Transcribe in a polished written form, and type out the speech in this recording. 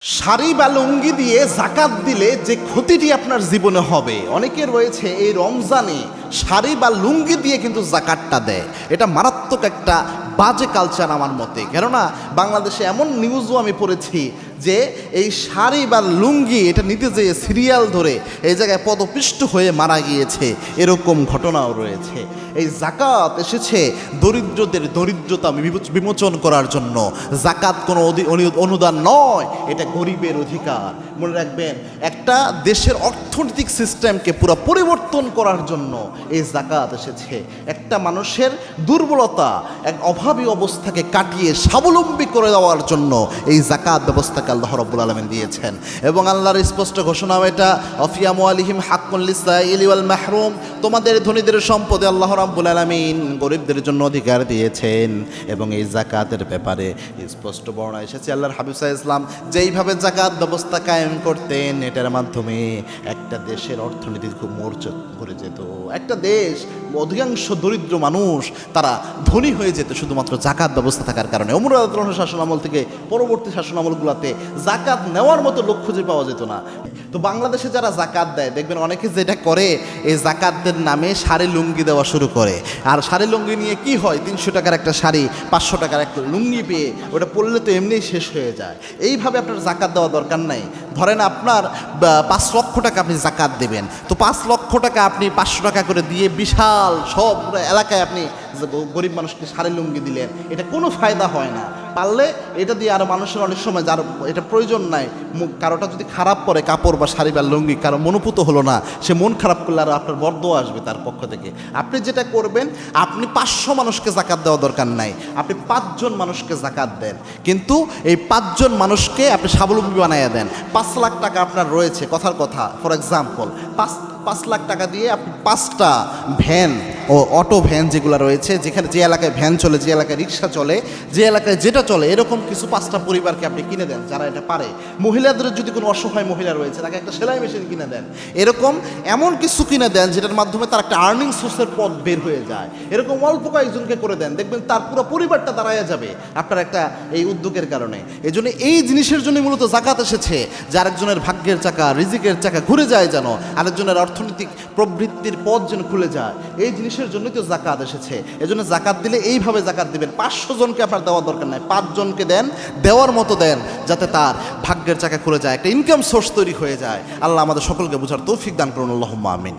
শাড়ি বা লুঙ্গি দিয়ে যাকাত দিলে যে ক্ষতিটি আপনার জীবনে হবে, অনেকের রয়েছে এই রমজানে শাড়ি বা লুঙ্গি দিয়ে কিন্তু যাকাতটা দেয়। এটা মারাত্মক একটা বাজে কালচার আমার মতে। কেননা বাংলাদেশে এমন নিউজও আমি পড়েছি যে এই শাড়ি বা লুঙ্গি এটা নিতে যেয়ে সিরিয়াল ধরে এই জায়গায় পদপিষ্ট হয়ে মারা গিয়েছে, এরকম ঘটনাও রয়েছে। এই যাকাত এসেছে দরিদ্রদের দরিদ্রতা বিমোচন করার জন্য। যাকাত কোনো অনুদান নয়, এটা গরিবের অধিকার। মনে রাখবেন, একটা দেশের অর্থনৈতিক সিস্টেমকে পুরো পরিবর্তন করার জন্য এই যাকাত এসেছে। একটা মানুষের দুর্বলতা, এক অভাবী অবস্থাকে কাটিয়ে স্বাবলম্বী করে দেওয়ার জন্য এই যাকাত ব্যবস্থাকে আল্লাহ রাব্বুল আলামিন দিয়েছেন। এবং আল্লাহর স্পষ্ট ঘোষণা এটা, অফিয়া আমওয়ালিহিম হাক্কুন লিসাইলি ওয়াল মাহরুম, তোমাদের ধনীদের সম্পদে আল্লাহ রাব্বুল আলামিন গরিবদের জন্য অধিকার দিয়েছেন। এবং এই যাকাতের ব্যাপারে স্পষ্ট বর্ণনা এসেছে আল্লাহর হাবিব সাল্লাল্লাহু আলাইহি ওয়াসাল্লাম যেইভাবে যাকাত ব্যবস্থা কায়েম করতেন, এটার মাধ্যমে একটা দেশের অর্থনীতি খুব মোড়চড় করে যেত। একটা দেশ অধিকাংশ দরিদ্র মানুষ তারা ধনী হয়ে যেত শুধুমাত্র যাকাত ব্যবস্থা থাকার কারণে। ওমর রাদিয়াল্লাহু আনহু শাসনামল থেকে পরবর্তী শাসনামলগুলোতে যাকাত নেওয়ার মতো লোক খুঁজে পাওয়া যেত না। তো বাংলাদেশে যারা যাকাত দেয়, দেখবেন অনেকে যেটা করে, এই যাকাতদের নামে শাড়ি লুঙ্গি দেওয়া শুরু করে। আর শাড়ি লুঙ্গি নিয়ে কি হয়, 300 টাকার একটা শাড়ি 500 টাকার একটা লুঙ্গি পেয়ে ওটা পরলে তো এমনিই শেষ হয়ে যায়। এইভাবে আপনার যাকাত দেওয়া দরকার নাই। ধরেন আপনার 5 লক্ষ টাকা আপনি যাকাত দেবেন, তো 5 লক্ষ টাকা আপনি 500 টাকা করে দিয়ে বিশাল সব এলাকায় আপনি গরিব মানুষকে শাড়ি লুঙ্গি দিলেন, এটা কোনো ফায়দা হয় না। পারলে এটা দিয়ে আরও মানুষের অনেক সময় যার এটা প্রয়োজন নাই, কারোটা যদি খারাপ পরে কাপড় বা শাড়ি বা লুঙ্গি, কারো মনোপুত হলো না, সে মন খারাপ করলে আর আপনার বরদোয়া আসবে তার পক্ষ থেকে। আপনি যেটা করবেন, আপনি 500 মানুষকে যাকাত দেওয়া দরকার নাই, আপনি 5 জন মানুষকে যাকাত দেন। কিন্তু এই 5 জন মানুষকে আপনি স্বাবলম্বী বানাইয়া দেন। 5 লাখ টাকা আপনার রয়েছে, কথার কথা, ফর এক্সাম্পল 5 লাখ টাকা দিয়ে আপনি 5টা ভ্যান ও অটো ভ্যান যেগুলো রয়েছে, যেখানে যে এলাকায় ভ্যান চলে, যে এলাকায় রিক্সা চলে, যে এলাকায় যেটা চলে, এরকম কিছু 5টা পরিবারকে আপনি কিনে দেন যারা এটা পারে। মহিলাদের যদি কোনো অসহায় মহিলা রয়েছে, তাকে একটা সেলাই মেশিন কিনে দেন। এরকম এমন কিছু কিনে দেন যেটার মাধ্যমে তার একটা আর্নিং সোর্সের পথ বের হয়ে যায়। এরকম অল্প কয়েকজনকে করে দেন, দেখবেন তার পুরো পরিবারটা দাঁড়ায় যাবে আপনার একটা এই উদ্যোগের কারণে। এই জন্য এই জিনিসের জন্য মূলত যাকাত এসেছে, যে আরেকজনের ভাগ্যের চাকা, রিজিকের চাকা ঘুরে যায় যেন, আরেকজনের অর্থনৈতিক প্রবৃত্তির পথ যেন খুলে যায়, এই জিনিসের জন্যই তো যাকাত এসেছে। এজন্য যাকাত দিলে এইভাবে যাকাত দিবেন। 500 জনকে আপনার দেওয়ার দরকার নাই, 5 জনকে দেন, দেওয়ার মতো দেন, যাতে তার ভাগ্যের চাকা খুলে যায়, একটা ইনকাম সোর্স তৈরি হয়ে যায়। আল্লাহ আমাদের সকলকে বোঝার তৌফিক দান করুন, আল্লাহুম্মা আমিন।